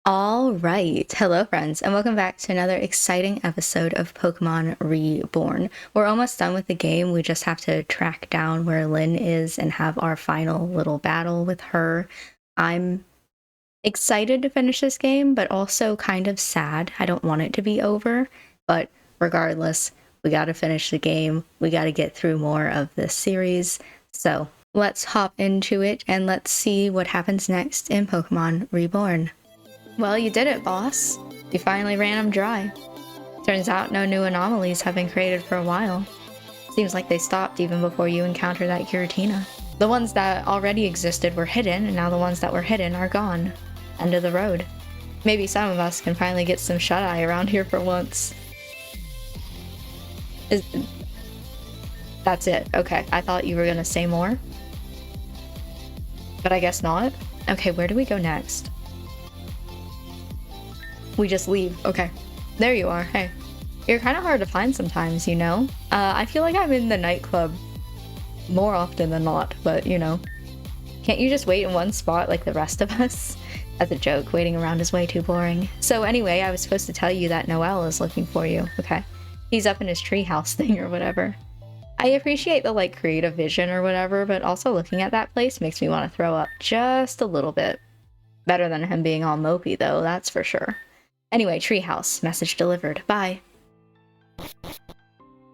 All right. Hello, friends, and welcome back to another exciting episode of Pokemon Reborn. We're almost done with the game. We just have to track down where Lynn is and have our final little battle with her. I'm excited to finish this game, but also kind of sad. I don't want it to be over, but regardless, we got to finish the game. We got to get through more of this series. So let's hop into it and let's see what happens next in Pokemon Reborn. Well, you did it, boss. You finally ran them dry. Turns out no new anomalies have been created for a while. Seems like they stopped even before you encountered that Giratina. The ones that already existed were hidden, and now the ones that were hidden are gone. End of the road. Maybe some of us can finally get some shut-eye around here for once. That's it. Okay, I thought you were gonna say more. But I guess not. Okay, where do we go next? We just leave. Okay. There you are. Hey. You're kind of hard to find sometimes, you know? I feel like I'm in the nightclub more often than not, but you know. Can't you just wait in one spot like the rest of us? That's a joke. Waiting around is way too boring. So anyway, I was supposed to tell you that Noel is looking for you. Okay. He's up in his treehouse thing or whatever. I appreciate the like creative vision or whatever, but also looking at that place makes me want to throw up just a little bit. Better than him being all mopey though, that's for sure. Anyway, treehouse. Message delivered. Bye.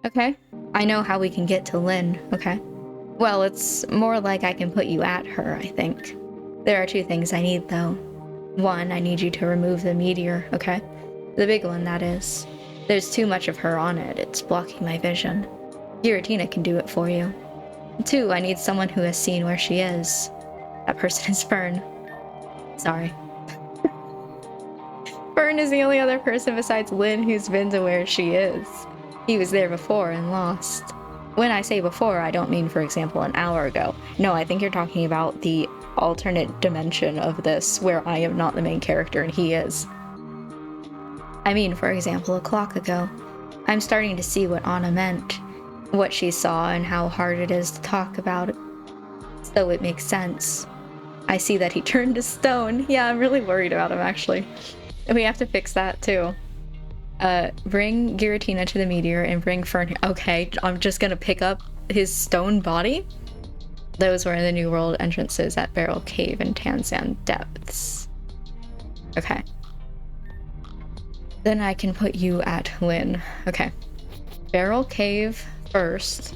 Okay. I know how we can get to Lynn. Okay. Well, it's more like I can put you at her, I think. There are two things I need, though. One, I need you to remove the meteor, okay? The big one, that is. There's too much of her on it. It's blocking my vision. Giratina can do it for you. Two, I need someone who has seen where she is. That person is Fern. Sorry. Fern is the only other person besides Lynn who's been to where she is. He was there before and lost. When I say before, I don't mean, for example, an hour ago. No, I think you're talking about the alternate dimension of this, where I am not the main character and he is. I mean, for example, a clock ago. I'm starting to see what Anna meant, what she saw and how hard it is to talk about it. So it makes sense. I see that he turned to stone. Yeah, I'm really worried about him, actually. We have to fix that too. Bring Giratina to the meteor and bring Fern. Okay, I'm just gonna pick up his stone body. Those were in the New World entrances at Barrel Cave and Tanzan Depths. Okay. Then I can put you at Lynn. Okay. Barrel Cave first.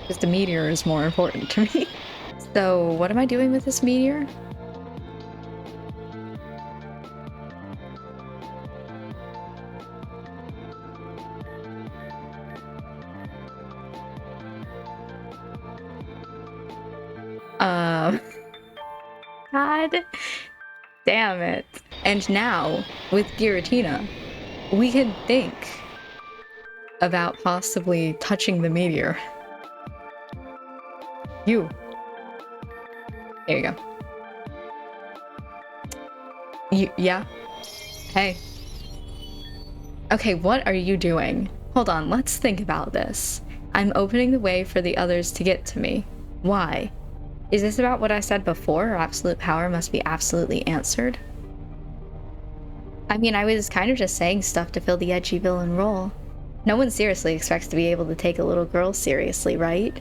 Because the meteor is more important to me. So, what am I doing with this meteor? God damn it. And now, with Giratina, we can think about possibly touching the meteor. You. There you go. Yeah? Hey. Okay, what are you doing? Hold on, let's think about this. I'm opening the way for the others to get to me. Why? Is this about what I said before, or absolute power must be absolutely answered? I mean, I was kind of just saying stuff to fill the edgy villain role. No one seriously expects to be able to take a little girl seriously, right?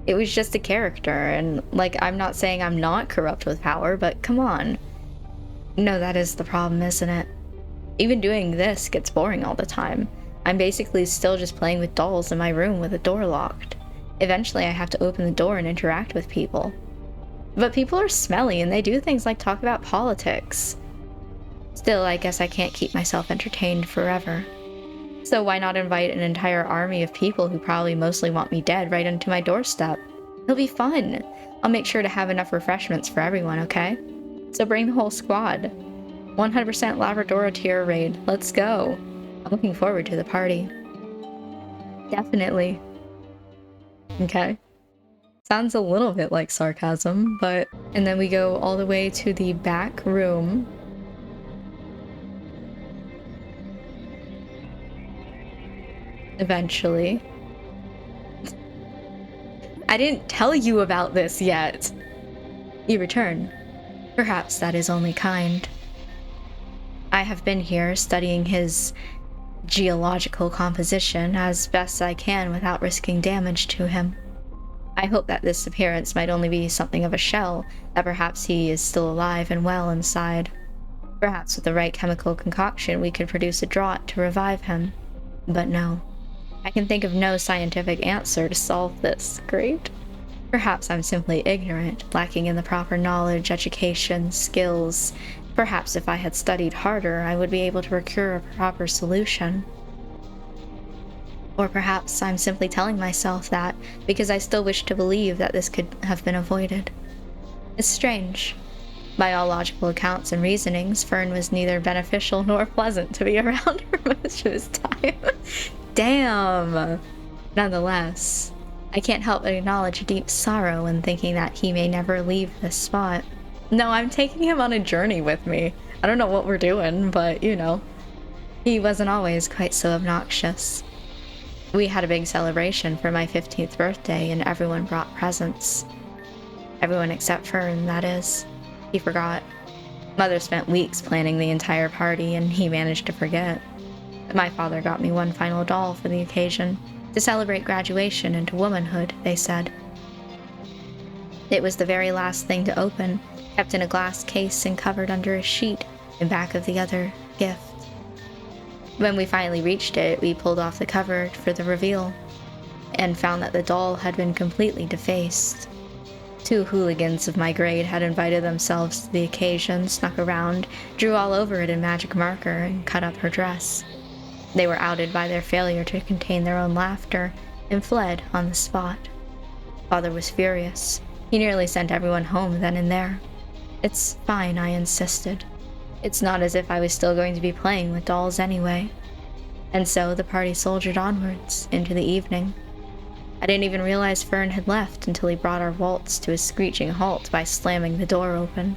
It was just a character, and, like, I'm not saying I'm not corrupt with power, but come on. No, that is the problem, isn't it? Even doing this gets boring all the time. I'm basically still just playing with dolls in my room with the door locked. Eventually I have to open the door and interact with people. But people are smelly and they do things like talk about politics. Still, I guess I can't keep myself entertained forever. So why not invite an entire army of people who probably mostly want me dead right into my doorstep? It'll be fun. I'll make sure to have enough refreshments for everyone, okay? So bring the whole squad. 100% Labradora tier raid. Let's go. I'm looking forward to the party. Definitely. Okay. Sounds a little bit like sarcasm, but... And then we go all the way to the back room. Eventually. I didn't tell you about this yet. You return. Perhaps that is only kind. I have been here studying his geological composition as best I can without risking damage to him. I hope that this appearance might only be something of a shell, that perhaps he is still alive and well inside. Perhaps with the right chemical concoction we could produce a draught to revive him. But no. I can think of no scientific answer to solve this. Great. Perhaps I'm simply ignorant, lacking in the proper knowledge, education, skills. Perhaps if I had studied harder, I would be able to procure a proper solution. Or perhaps I'm simply telling myself that because I still wish to believe that this could have been avoided. It's strange. By all logical accounts and reasonings, Fern was neither beneficial nor pleasant to be around for most of his time. Damn! Nonetheless, I can't help but acknowledge a deep sorrow in thinking that he may never leave this spot. No, I'm taking him on a journey with me. I don't know what we're doing, but you know. He wasn't always quite so obnoxious. We had a big celebration for my 15th birthday and everyone brought presents. Everyone except Fern, that is. He forgot. Mother spent weeks planning the entire party and he managed to forget. My father got me one final doll for the occasion, to celebrate graduation into womanhood, they said. It was the very last thing to open, kept in a glass case and covered under a sheet in back of the other gift. When we finally reached it, we pulled off the cover for the reveal, and found that the doll had been completely defaced. 2 hooligans of my grade had invited themselves to the occasion, snuck around, drew all over it in magic marker, and cut up her dress. They were outed by their failure to contain their own laughter, and fled on the spot. Father was furious. He nearly sent everyone home then and there. It's fine, I insisted. It's not as if I was still going to be playing with dolls anyway. And so the party soldiered onwards, into the evening. I didn't even realize Fern had left until he brought our waltz to a screeching halt by slamming the door open.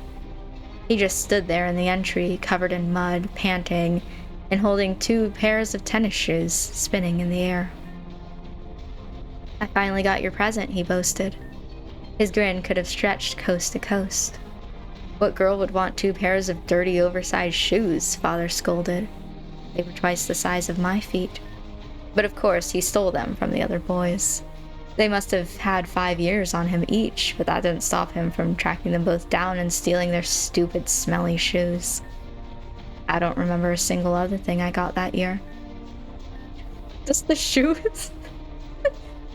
He just stood there in the entry, covered in mud, panting, and holding 2 pairs of tennis shoes spinning in the air. I finally got your present, he boasted. His grin could have stretched coast to coast. What girl would want 2 pairs of dirty, oversized shoes? Father scolded. They were twice the size of my feet. But of course, he stole them from the other boys. They must have had 5 years on him each, but that didn't stop him from tracking them both down and stealing their stupid, smelly shoes. I don't remember a single other thing I got that year. Just the shoes?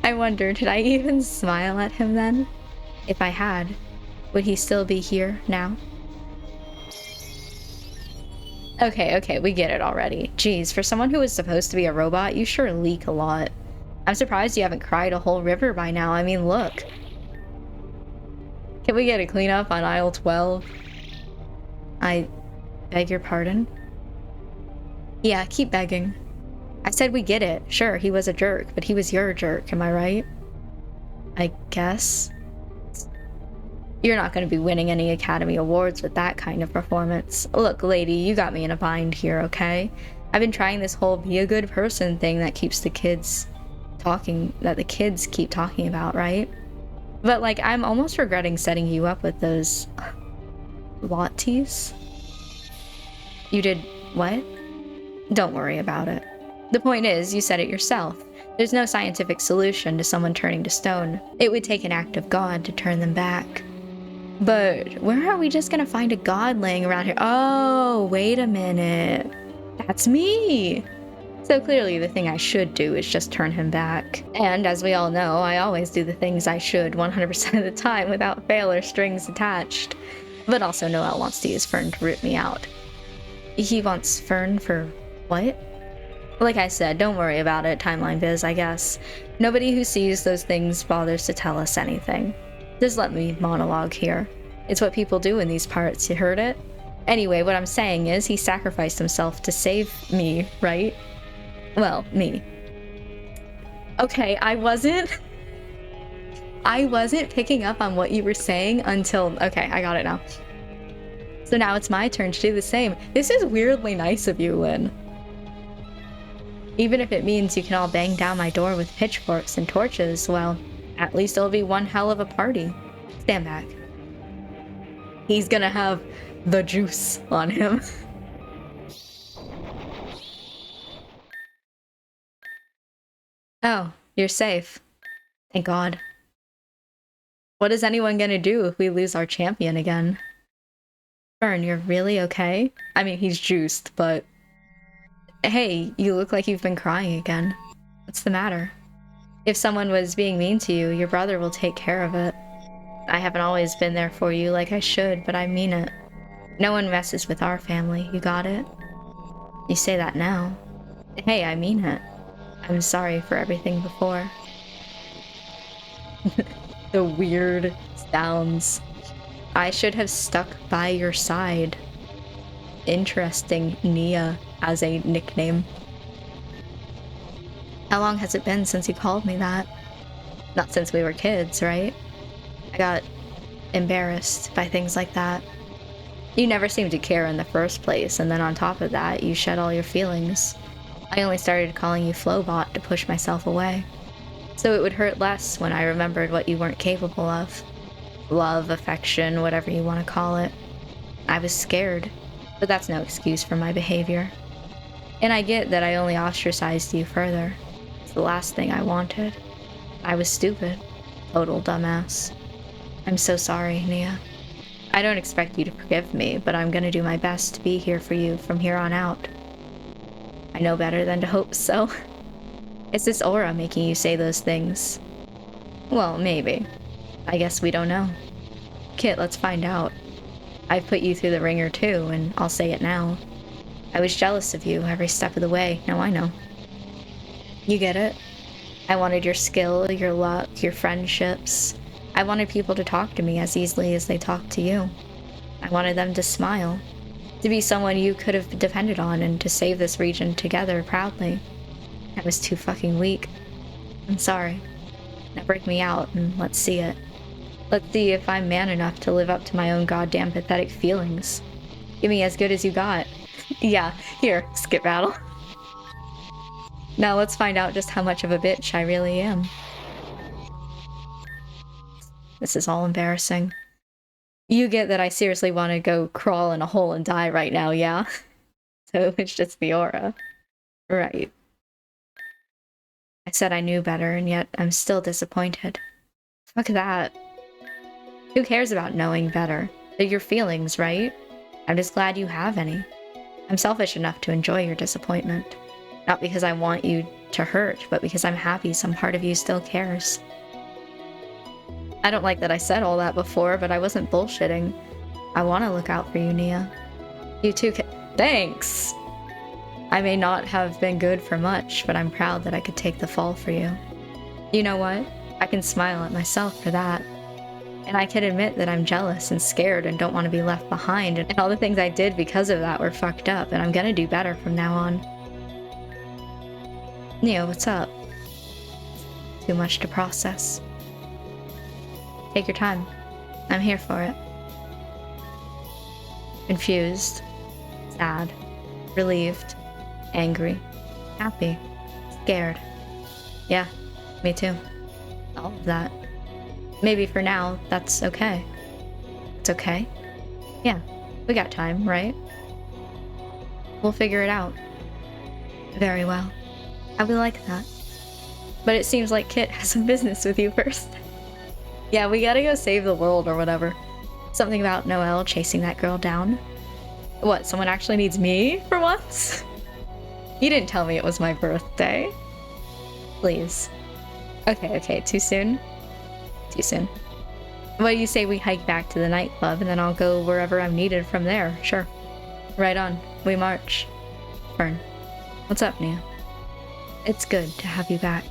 I wonder, did I even smile at him then? If I had, would he still be here now? Okay, we get it already. Jeez, for someone who is supposed to be a robot, you sure leak a lot. I'm surprised you haven't cried a whole river by now. I mean, look. Can we get a cleanup on aisle 12? I beg your pardon? Yeah, keep begging. I said we get it. Sure, he was a jerk, but he was your jerk, am I right? I guess. You're not going to be winning any Academy Awards with that kind of performance. Look, lady, you got me in a bind here, okay? I've been trying this whole be a good person thing that keeps the kids keep talking about, right? But, like, I'm almost regretting setting you up with those lattes. You did what? Don't worry about it. The point is, you said it yourself. There's no scientific solution to someone turning to stone. It would take an act of God to turn them back. But where are we just gonna find a god laying around here? Oh, wait a minute. That's me! So clearly the thing I should do is just turn him back. And as we all know, I always do the things I should 100% of the time without fail or strings attached. But also Noel wants to use Fern to root me out. He wants Fern for what? Like I said, don't worry about it, Timeline Biz, I guess. Nobody who sees those things bothers to tell us anything. Just let me monologue here. It's what people do in these parts, you heard it? Anyway, what I'm saying is he sacrificed himself to save me, right? Well, me. Okay, I wasn't picking up on what you were saying until... Okay, I got it now. So now it's my turn to do the same. This is weirdly nice of you, Lynn. Even if it means you can all bang down my door with pitchforks and torches, well, at least it'll be one hell of a party. Stand back. He's gonna have the juice on him. Oh, you're safe. Thank God. What is anyone gonna do if we lose our champion again? Fern, you're really okay? I mean, he's juiced, but... Hey, you look like you've been crying again. What's the matter? If someone was being mean to you, your brother will take care of it. I haven't always been there for you like I should, but I mean it. No one messes with our family, you got it? You say that now. Hey, I mean it. I'm sorry for everything before. The weird sounds. I should have stuck by your side. Interesting, Nia as a nickname. How long has it been since you called me that? Not since we were kids, right? I got embarrassed by things like that. You never seemed to care in the first place, and then on top of that, you shed all your feelings. I only started calling you Flowbot to push myself away. So it would hurt less when I remembered what you weren't capable of. Love, affection, whatever you want to call it. I was scared, but that's no excuse for my behavior. And I get that I only ostracized you further. It's the last thing I wanted. I was stupid. Total dumbass. I'm so sorry, Nia. I don't expect you to forgive me, but I'm gonna do my best to be here for you from here on out. I know better than to hope so. It's this aura making you say those things. Well, maybe. I guess we don't know. Kit, let's find out. I've put you through the ringer too, and I'll say it now. I was jealous of you every step of the way, now I know. You get it? I wanted your skill, your luck, your friendships. I wanted people to talk to me as easily as they talk to you. I wanted them to smile. To be someone you could have depended on and to save this region together proudly. I was too fucking weak. I'm sorry. Now break me out and let's see it. Let's see if I'm man enough to live up to my own goddamn pathetic feelings. Give me as good as you got. Yeah, here, skip battle. Now let's find out just how much of a bitch I really am. This is all embarrassing. You get that I seriously want to go crawl in a hole and die right now, yeah? So it's just the aura. Right. I said I knew better, and yet I'm still disappointed. Fuck that. Who cares about knowing better? They're your feelings, right? I'm just glad you have any. I'm selfish enough to enjoy your disappointment. Not because I want you to hurt, but because I'm happy some part of you still cares. I don't like that I said all that before, but I wasn't bullshitting. I want to look out for you, Nia. You too Thanks! I may not have been good for much, but I'm proud that I could take the fall for you. You know what? I can smile at myself for that. And I can admit that I'm jealous and scared and don't want to be left behind, and all the things I did because of that were fucked up, and I'm gonna do better from now on. Nia, what's up? Too much to process. Take your time. I'm here for it. Confused. Sad. Relieved. Angry. Happy. Scared. Yeah, me too. All of that. Maybe for now, that's okay. It's okay? Yeah, we got time, right? We'll figure it out. Very well. I would like that. But it seems like Kit has some business with you first. Yeah, we gotta go save the world or whatever. Something about Noelle chasing that girl down. What, someone actually needs me for once? You didn't tell me it was my birthday. Please. Okay, too soon? Too soon. What do you say we hike back to the nightclub and then I'll go wherever I'm needed from there? Sure. Right on. We march. Fern. What's up, Nia? It's good to have you back.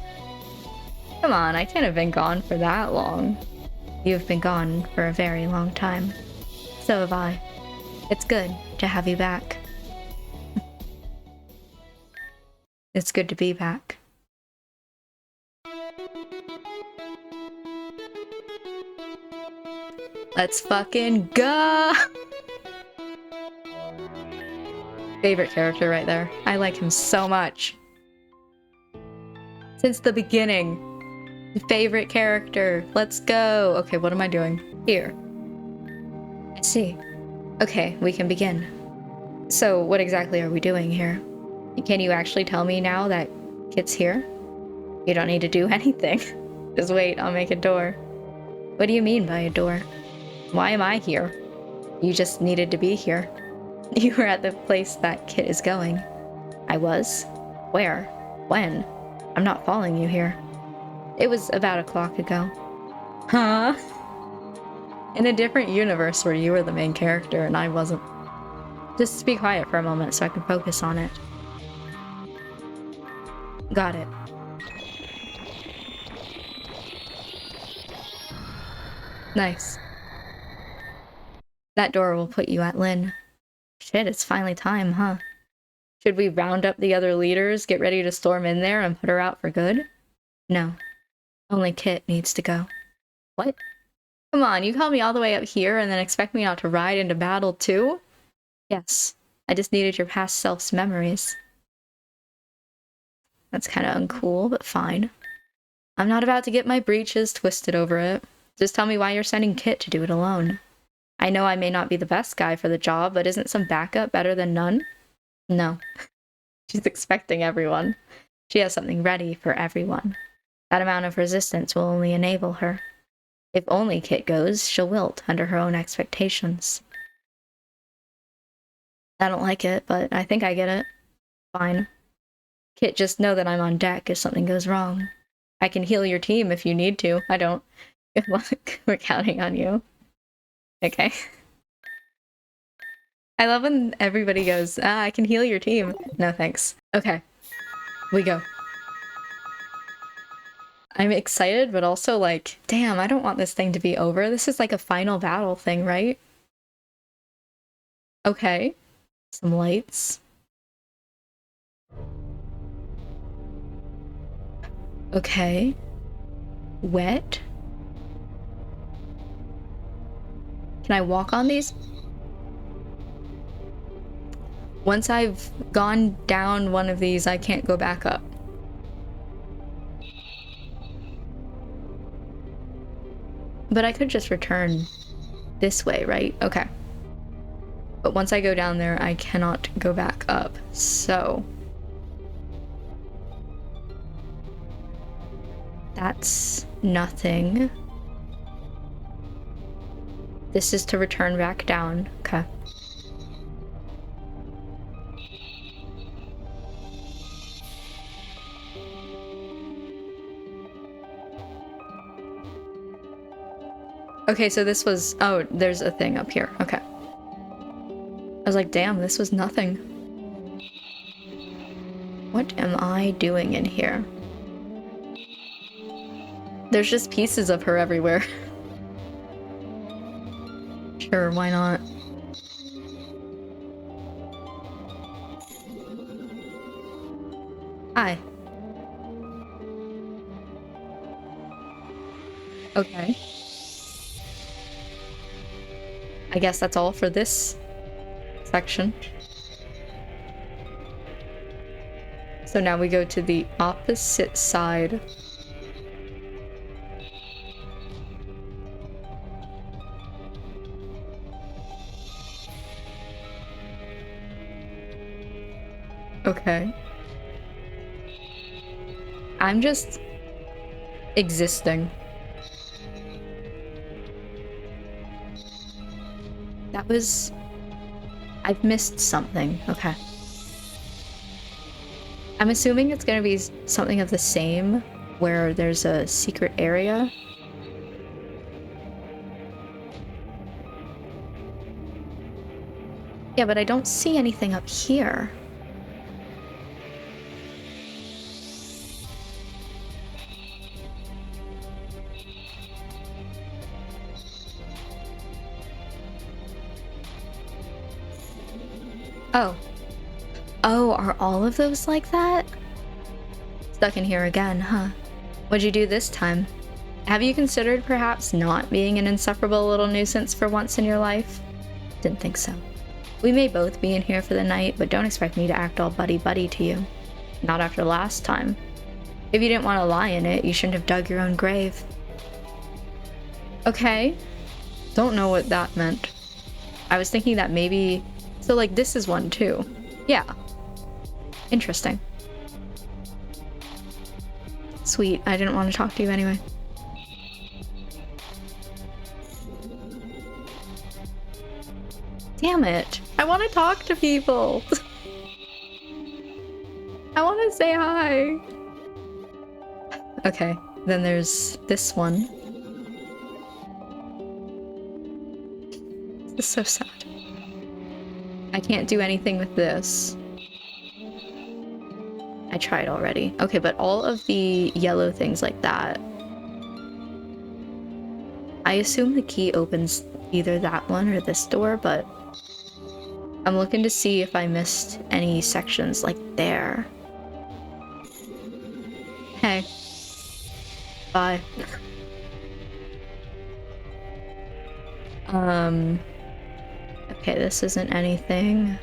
Come on, I can't have been gone for that long. You've been gone for a very long time. So have I. It's good to have you back. It's good to be back. Let's fucking go! Favorite character right there. I like him so much. Since the beginning. Favorite character. Let's go. Okay, what am I doing? Here. I see. Okay, we can begin. So, what exactly are we doing here? Can you actually tell me now that Kit's here? You don't need to do anything. Just wait, I'll make a door. What do you mean by a door? Why am I here? You just needed to be here. You were at the place that Kit is going. I was? Where? When? I'm not following you here. It was about a clock ago. Huh? In a different universe where you were the main character and I wasn't. Just be quiet for a moment so I can focus on it. Got it. Nice. That door will put you at Lynn. Shit, it's finally time, huh? Should we round up the other leaders, get ready to storm in there, and put her out for good? No. Only Kit needs to go. What? Come on, you called me all the way up here and then expect me not to ride into battle too? Yes. I just needed your past self's memories. That's kind of uncool, but fine. I'm not about to get my breeches twisted over it. Just tell me why you're sending Kit to do it alone. I know I may not be the best guy for the job, but isn't some backup better than none? No. She's expecting everyone. She has something ready for everyone. That amount of resistance will only enable her. If only Kit goes, she'll wilt under her own expectations. I don't like it, but I think I get it. Fine. Kit, just know that I'm on deck if something goes wrong. I can heal your team if you need to. I don't. Good luck. We're counting on you. Okay. I love when everybody goes, I can heal your team. No thanks. Okay. We go. I'm excited, but also like, damn, I don't want this thing to be over. This is like a final battle thing, right? Okay. Some lights. Okay. Wet. Can I walk on these? Once I've gone down one of these, I can't go back up. But I could just return this way, right? Okay. But once I go down there, I cannot go back up, so... That's nothing. This is to return back down. Okay. Okay, so this was... Oh, there's a thing up here. Okay. I was like, damn, this was nothing. What am I doing in here? There's just pieces of her everywhere. Sure, why not? Hi. Okay. I guess that's all for this section. So now we go to the opposite side. Okay. I'm just existing. That was... I've missed something. Okay. I'm assuming it's gonna be something of the same, where there's a secret area. Yeah, but I don't see anything up here. Oh. Oh, are all of those like that? Stuck in here again, huh? What'd you do this time? Have you considered perhaps not being an insufferable little nuisance for once in your life? Didn't think so. We may both be in here for the night, but don't expect me to act all buddy-buddy to you. Not after last time. If you didn't want to lie in it, you shouldn't have dug your own grave. Okay. Don't know what that meant. I was thinking that maybe... So, like, this is one, too. Yeah. Interesting. Sweet, I didn't want to talk to you anyway. Damn it. I want to talk to people. I want to say hi. Okay, then there's this one. This is so sad. I can't do anything with this. I tried already. Okay, but all of the yellow things like that. I assume the key opens either that one or this door, but I'm looking to see if I missed any sections like there. Hey. Bye. Okay, this isn't anything.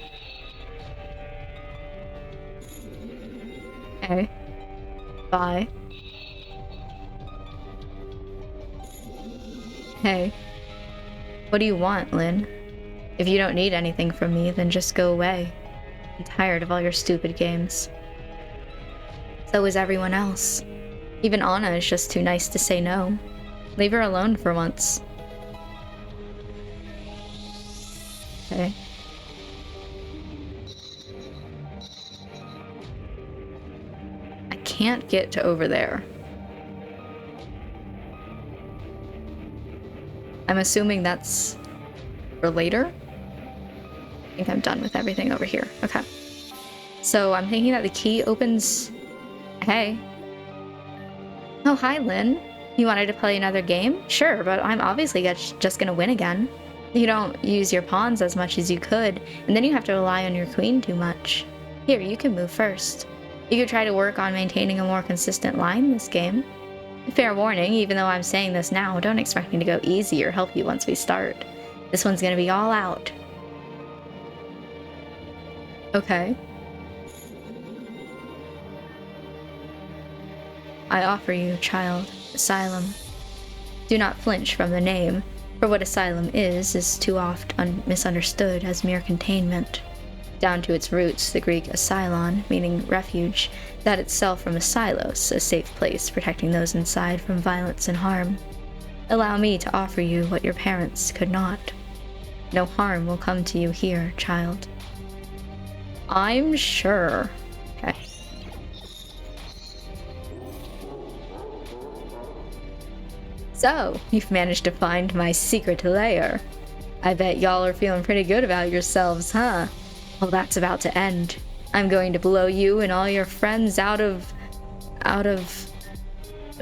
Okay. Bye. Hey. What do you want, Lynn? If you don't need anything from me, then just go away. I'm tired of all your stupid games. So is everyone else. Even Anna is just too nice to say no. Leave her alone for once. Okay. I can't get to over there. I'm assuming that's for later. I think I'm done with everything over here. Okay. So I'm thinking that the key opens... Hey. Oh, hi, Lynn. You wanted to play another game? Sure, but I'm obviously just gonna win again. You don't use your pawns as much as you could, and then you have to rely on your queen too much. Here, you can move first. You could try to work on maintaining a more consistent line this game. Fair warning, even though I'm saying this now, don't expect me to go easy or help you once we start. This one's gonna be all out. Okay. I offer you, child, asylum. Do not flinch from the name, for what asylum is too oft misunderstood as mere containment. Down to its roots, the Greek asylon, meaning refuge, that itself from asylos, a safe place protecting those inside from violence and harm. Allow me to offer you what your parents could not. No harm will come to you here, child. I'm sure. Okay. So, you've managed to find my secret lair. I bet y'all are feeling pretty good about yourselves, huh? Well, that's about to end. I'm going to blow you and all your friends out of...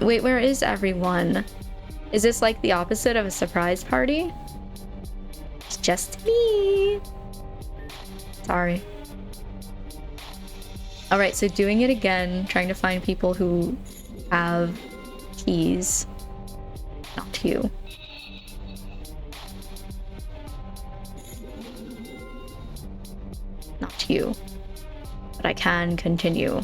Wait, where is everyone? Is this like the opposite of a surprise party? It's just me. Sorry. Alright, so doing it again, trying to find people who have keys. Not you. Not you. But I can continue.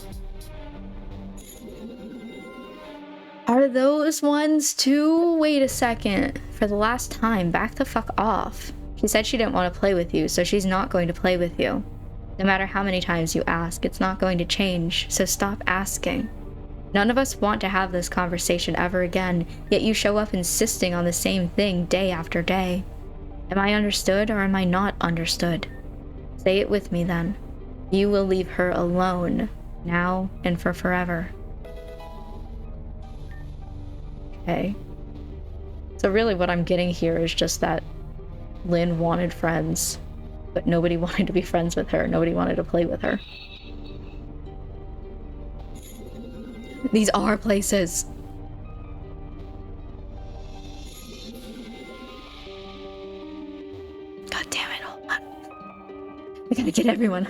Are those ones too? Wait a second. For the last time, back the fuck off. She said she didn't want to play with you, so she's not going to play with you. No matter how many times you ask, it's not going to change, so stop asking. None of us want to have this conversation ever again, yet you show up insisting on the same thing day after day. Am I understood or am I not understood? Say it with me then. You will leave her alone, now and for forever. Okay. So really what I'm getting here is just that Lynn wanted friends, but nobody wanted to be friends with her. Nobody wanted to play with her. These are places. God damn it, hold on. I gotta get everyone.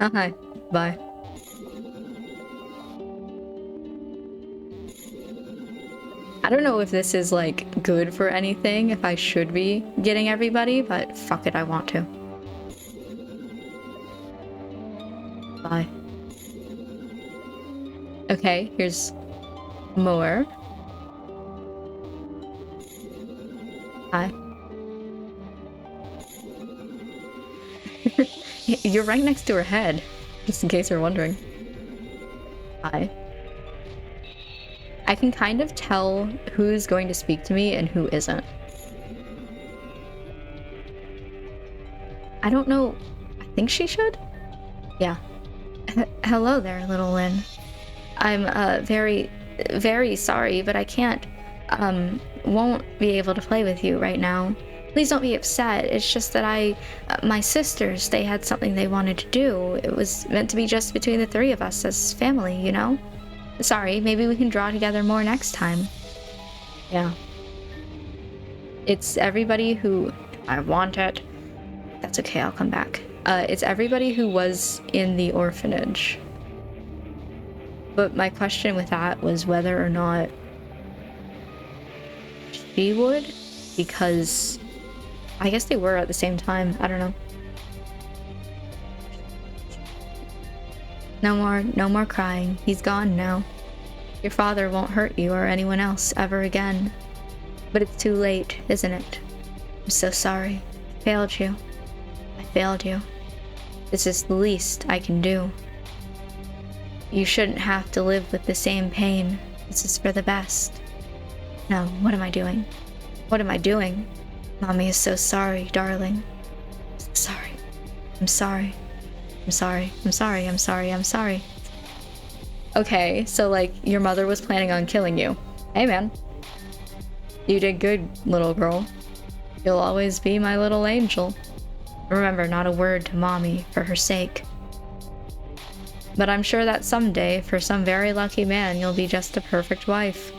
Oh, hi. Bye. I don't know if this is, like, good for anything, if I should be getting everybody, but fuck it, I want to. Bye. Okay, here's more. Hi. You're right next to her head, just in case you're wondering. Hi. I can kind of tell who's going to speak to me and who isn't. I don't know. I think she should? Yeah. Hello there, little Lynn. I'm, very, very sorry, but I can't, won't be able to play with you right now. Please don't be upset. It's just that my sisters, they had something they wanted to do. It was meant to be just between the three of us as family, you know? Sorry, maybe we can draw together more next time. Yeah. It's everybody who... I want it. That's okay, I'll come back. It's everybody who was in the orphanage. But my question with that was whether or not she would, because I guess they were at the same time. I don't know. No more crying. He's gone now. Your father won't hurt you or anyone else ever again. But it's too late, isn't it? I'm so sorry. I failed you. I failed you. This is the least I can do. You shouldn't have to live with the same pain. This is for the best. No, what am I doing? What am I doing? Mommy is so sorry, darling. I'm sorry. I'm sorry. I'm sorry. I'm sorry. I'm sorry. I'm sorry. Okay, so like your mother was planning on killing you. Hey man. You did good, little girl. You'll always be my little angel. Remember, not a word to Mommy, for her sake. But I'm sure that someday, for some very lucky man, you'll be just a perfect wife.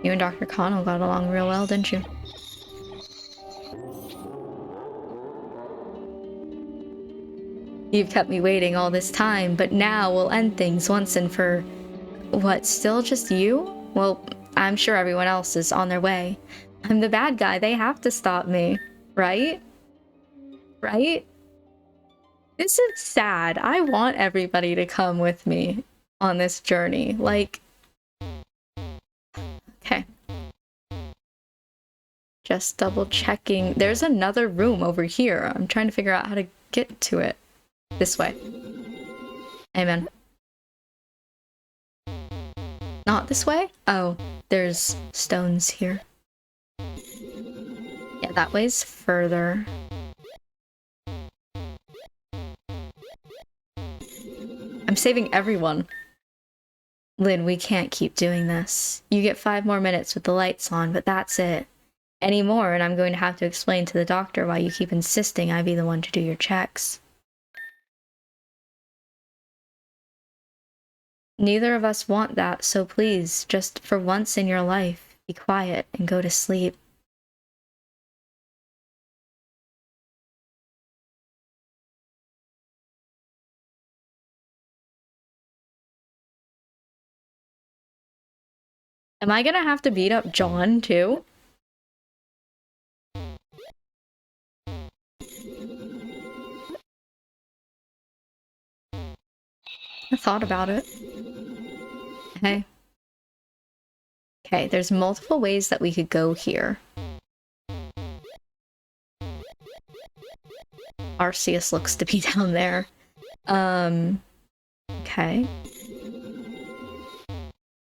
You and Dr. Connell got along real well, didn't you? You've kept me waiting all this time, but now we'll end things once and for... What, still just you? Well, I'm sure everyone else is on their way. I'm the bad guy, they have to stop me. Right? Right? This is sad. I want everybody to come with me on this journey. Like... Okay. Just double checking. There's another room over here. I'm trying to figure out how to get to it. This way. Amen. Not this way? Oh, there's stones here. Yeah, that way's further. I'm saving everyone. Lynn, we can't keep doing this. You get 5 more minutes with the lights on, but that's it. Any more, and I'm going to have to explain to the doctor why you keep insisting I be the one to do your checks. Neither of us want that, so please, just for once in your life, be quiet and go to sleep. Am I gonna have to beat up John, too? I thought about it. Hey. Okay, there's multiple ways that we could go here. Arceus looks to be down there. Okay.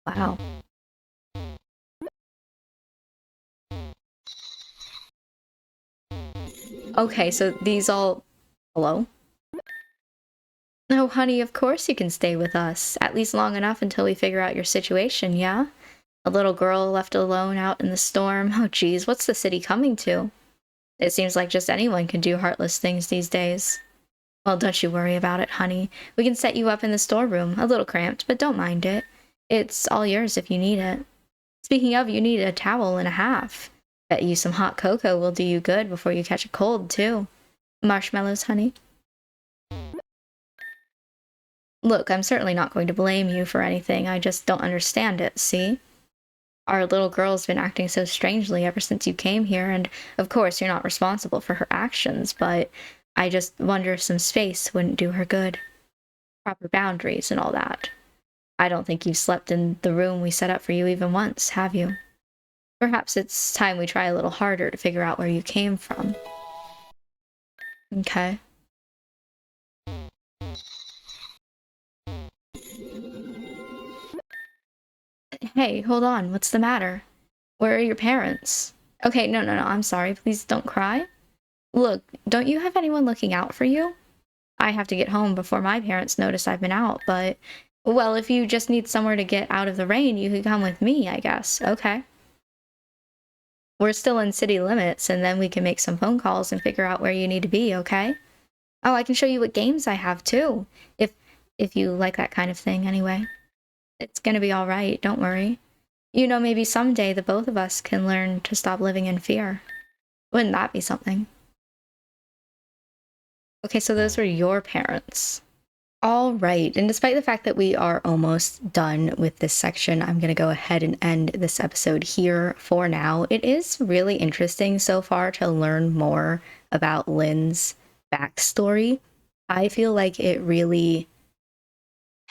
Wow. Okay, so these all... Hello? Oh, honey, of course you can stay with us. At least long enough until we figure out your situation, yeah? A little girl left alone out in the storm. Oh, geez, what's the city coming to? It seems like just anyone can do heartless things these days. Well, don't you worry about it, honey. We can set you up in the storeroom. A little cramped, but don't mind it. It's all yours if you need it. Speaking of, you need a towel and a half. Bet you some hot cocoa will do you good before you catch a cold, too. Marshmallows, honey. Look, I'm certainly not going to blame you for anything. I just don't understand it, see? Our little girl's been acting so strangely ever since you came here, and of course you're not responsible for her actions, but I just wonder if some space wouldn't do her good. Proper boundaries and all that. I don't think you've slept in the room we set up for you even once, have you? Perhaps it's time we try a little harder to figure out where you came from. Okay. Hey, hold on. What's the matter? Where are your parents? Okay, no, I'm sorry. Please don't cry. Look, don't you have anyone looking out for you? I have to get home before my parents notice I've been out, but... Well, if you just need somewhere to get out of the rain, you could come with me, I guess. Okay. We're still in city limits, and then we can make some phone calls and figure out where you need to be, okay? Oh, I can show you what games I have, too. If you like that kind of thing, anyway. It's gonna be alright, don't worry. You know, maybe someday the both of us can learn to stop living in fear. Wouldn't that be something? Okay, so those were your parents. All right, and despite the fact that we are almost done with this section, I'm going to go ahead and end this episode here for now. It is really interesting so far to learn more about Lynn's backstory. I feel like it really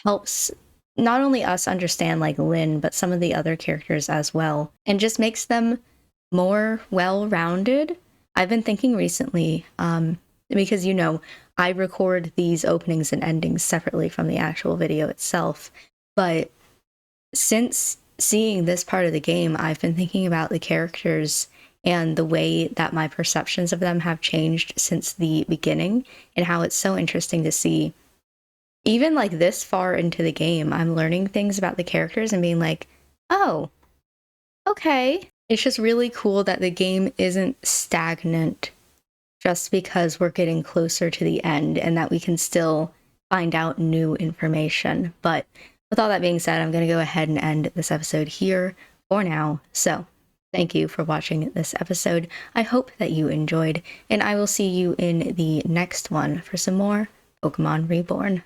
helps not only us understand like Lynn, but some of the other characters as well, and just makes them more well-rounded. I've been thinking recently, because you know, I record these openings and endings separately from the actual video itself, but since seeing this part of the game, I've been thinking about the characters and the way that my perceptions of them have changed since the beginning, and how it's so interesting to see. Even like this far into the game, I'm learning things about the characters and being like, oh, okay. It's just really cool that the game isn't stagnant just because we're getting closer to the end and that we can still find out new information. But with all that being said, I'm going to go ahead and end this episode here for now. So thank you for watching this episode. I hope that you enjoyed, and I will see you in the next one for some more Pokemon Reborn.